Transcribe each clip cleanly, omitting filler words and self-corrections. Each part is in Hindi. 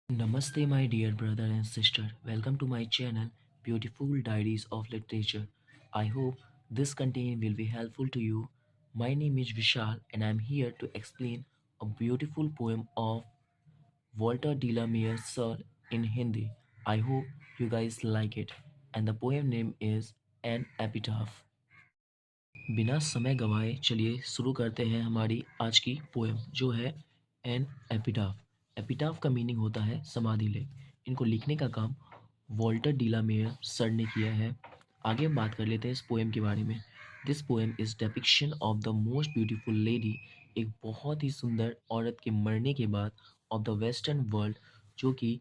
Namaste, my dear brother and sister. Welcome to my channel, Beautiful Diaries of Literature. I hope this content will be helpful to you. My name is Vishal, and I'm here to explain a beautiful poem of Walter de la Mare Sir in Hindi. I hope you guys like it. And the poem name is An Epitaph. बिना समय गवाए चलिए शुरू करते हैं हमारी आज की पोएम जो है एन एपिटाफ। एपिटाफ का मीनिंग होता है समाधि लेख। इनको लिखने का काम वॉल्टर डीला मेयर सर ने किया है। आगे हम बात कर लेते हैं इस पोएम के बारे में। This poem is depiction of the most beautiful lady, एक बहुत ही सुंदर औरत के मरने के बाद ऑफ द वेस्टर्न वर्ल्ड, जो कि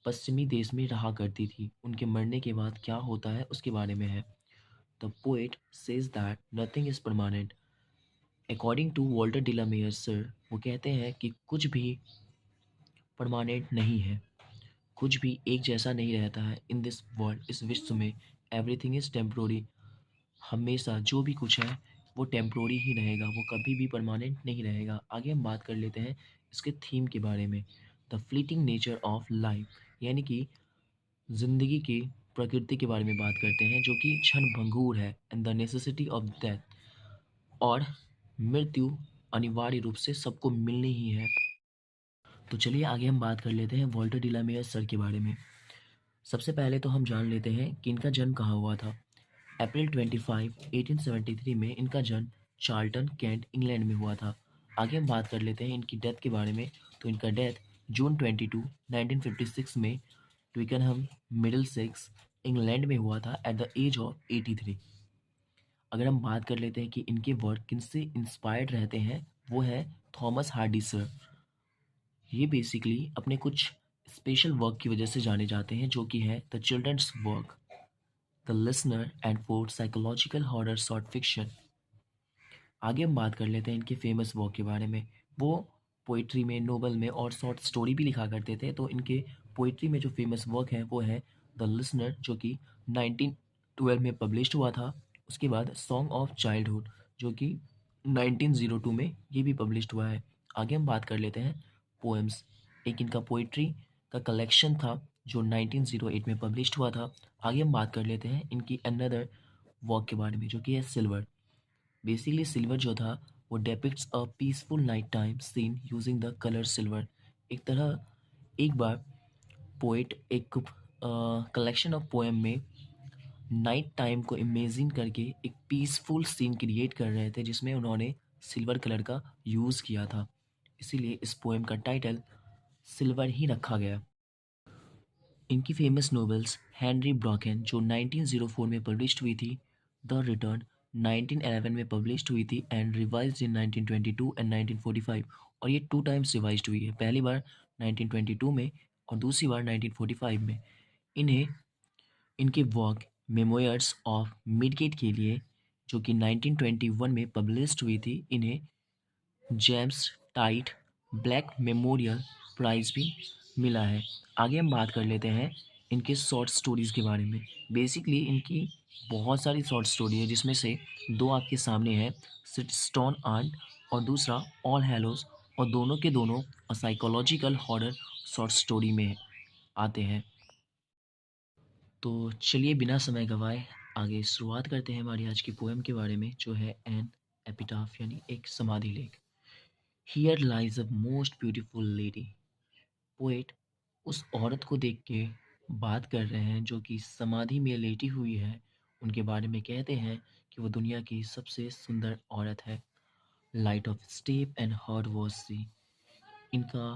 पश्चिमी देश में रहा करती थी। उनके मरने के बाद क्या होता है उसके बारे में है। The poet says that nothing is permanent. According to Walter de la Mare sir, वो कहते हैं कि कुछ भी परमानेंट नहीं है, कुछ भी एक जैसा नहीं रहता है। इन दिस वर्ल्ड, इस विश्व में, एवरीथिंग इज टेम्प्रोरी। हमेशा जो भी कुछ है वो टेम्प्रोरी ही रहेगा, वो कभी भी परमानेंट नहीं रहेगा। आगे हम बात कर लेते हैं इसके थीम के बारे में। The fleeting nature of life, यानी कि ज़िंदगी की प्रकृति के बारे में बात करते हैं जो कि क्षणभंगुर है। And the necessity of death, और मृत्यु अनिवार्य रूप से सबको मिलनी ही है। तो चलिए आगे हम बात कर लेते हैं Walter de la Mare sir के बारे में। सबसे पहले तो हम जान लेते हैं कि इनका जन्म कहाँ हुआ था। अप्रैल 25, 1873 में इनका जन्म चार्ल्टन, कैंट, इंग्लैंड में हुआ था। आगे हम बात कर लेते हैं इनकी डेथ के बारे में। तो इनका डेथ जून 22, 1956 में ट्विकनहम, मिडिलसेक्स, इंग्लैंड में हुआ था एट द एज ऑफ 83। अगर हम बात कर लेते हैं कि इनके वर्क किनसे इंस्पायर्ड रहते हैं, वो है थॉमस हार्डी सर। ये बेसिकली अपने कुछ स्पेशल वर्क की वजह से जाने जाते हैं जो कि है the children's work, the listener and for psychological horror short fiction. आगे हम बात कर लेते हैं इनके फेमस वर्क के बारे में। वो पोइट्री में, नोवेल में और शॉर्ट स्टोरी भी लिखा करते थे। तो इनके पोइट्री में जो फेमस वर्क है वो है द लिसनर, जो कि 1912 में पब्लिश्ड हुआ था। उसके बाद सॉन्ग ऑफ चाइल्डहुड, जो कि 1902 में ये भी पब्लिश्ड हुआ है। आगे हम बात कर लेते हैं पोएम्स। एक इनका पोइट्री का कलेक्शन था जो 1908 में पब्लिश्ड हुआ था। आगे हम बात कर लेते हैं इनकी अनदर वर्क के बारे में जो कि है सिल्वर। बेसिकली सिल्वर जो था वो depicts a peaceful night time scene using the colour silver. एक तरह, एक बार पोइट एक कलेक्शन ऑफ पोएम में नाइट टाइम को इमेजिन करके एक पीसफुल सीन क्रिएट कर रहे थे जिसमें उन्होंने सिल्वर कलर का यूज़ किया था। इसीलिए इस पोएम का टाइटल सिल्वर ही रखा गया। इनकी फेमस नॉवेल्स हेनरी ब्रॉकन जो 1904 में पब्लिश्ड हुई थी, द रिटर्न 1911 में पब्लिश्ड हुई थी एंड रिवाइज्ड इन 1922 एंड 1945। और ये 2 टाइम्स रिवाइज्ड हुई है, पहली बार 1922 में और दूसरी बार 1945 में। इन्हें इनके वर्क मेमोयर्स ऑफ मिडगेट के लिए, जो कि 1921 में पब्लिश्ड हुई थी, इन्हें James Tait Black Memorial Prize भी मिला है। आगे हम बात कर लेते हैं इनके शॉर्ट स्टोरीज़ के बारे में। बेसिकली इनकी बहुत सारी शॉर्ट स्टोरी है जिसमें से 2 आपके सामने हैं, स्टोन आर्ट और दूसरा ऑल हेलोज़, और दोनों के दोनों साइकोलॉजिकल हॉरर शॉर्ट स्टोरी में आते हैं। तो चलिए बिना समय गवाए आगे शुरुआत करते हैं हमारी आज की पोएम के बारे में जो है एन एपिटाफ, यानी एक समाधि लेख। Here lies a most beautiful lady. Poet उस औरत को देख के बात कर रहे हैं जो कि समाधि में लेटी हुई है। उनके बारे में कहते हैं कि वो दुनिया की सबसे सुंदर औरत है। Light of step and heart was she. इनका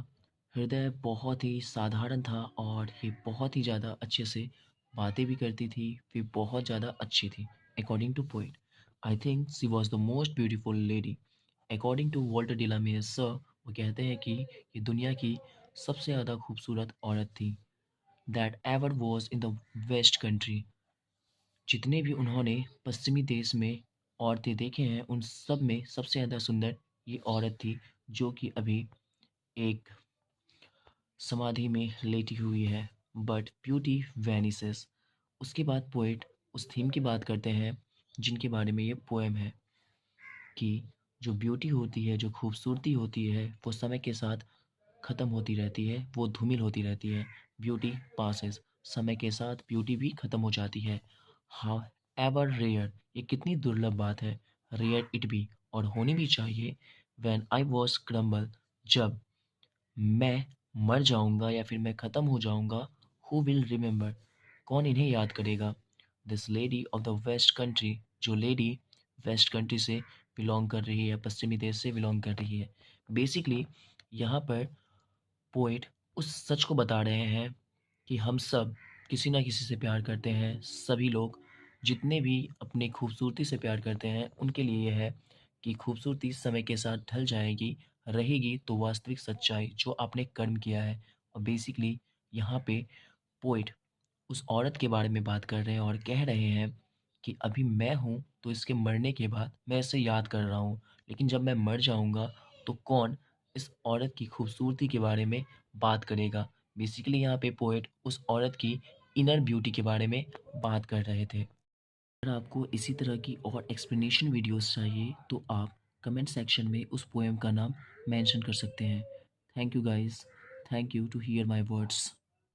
हृदय बहुत ही साधारण था और ये बहुत ही ज़्यादा अच्छे से बातें भी करती थी, फिर बहुत ज़्यादा अच्छी थी। According to poet, I think she was the most beautiful lady. According to Walter de la Mare sir, वो कहते हैं कि ये दुनिया की सबसे ज़्यादा खूबसूरत औरत थी that ever was in the West Country. जितने भी उन्होंने पश्चिमी देश में औरतें देखे हैं उन सब में सबसे ज़्यादा सुंदर ये औरत थी, जो कि अभी एक समाधि में लेटी हुई है। But beauty vanishes. उसके बाद पोएट उस थीम की बात करते हैं जिनके बारे में ये पोएम है, कि जो ब्यूटी होती है, जो खूबसूरती होती है, वो समय के साथ ख़त्म होती रहती है, वो धूमिल होती रहती है। ब्यूटी पासेस, समय के साथ ब्यूटी भी ख़त्म हो जाती है। हाउ एवर रेयर, ये कितनी दुर्लभ बात है। रेयर इट बी, और होनी भी चाहिए। व्हेन आई वॉज क्रम्बल, जब मैं मर जाऊँगा या फिर मैं ख़त्म हो जाऊँगा, हु विल रिमेंबर, कौन इन्हें याद करेगा। This lady of the West Country, जो लेडी वेस्ट कंट्री से बिलोंग कर रही है, पश्चिमी देश से बिलोंग कर रही है। बेसिकली यहाँ पर पोएट उस सच को बता रहे हैं कि हम सब किसी ना किसी से प्यार करते हैं। सभी लोग जितने भी अपनी खूबसूरती से प्यार करते हैं, उनके लिए यह है कि खूबसूरती समय के साथ ढल जाएगी, रहेगी तो वास्तविक सच्चाई जो आपने कर्म किया है। और बेसिकली यहाँ पे पोएट उस औरत के बारे में बात कर रहे हैं और कह रहे हैं कि अभी मैं हूँ तो इसके मरने के बाद मैं इसे याद कर रहा हूँ, लेकिन जब मैं मर जाऊँगा तो कौन इस औरत की खूबसूरती के बारे में बात करेगा। बेसिकली यहाँ पे पोएट उस औरत की इनर ब्यूटी के बारे में बात कर रहे थे। अगर आपको इसी तरह की और एक्सप्लेनेशन वीडियोस चाहिए तो आप कमेंट सेक्शन में उस पोएम का नाम मेंशन कर सकते हैं। Thank you guys, thank you to hear my words.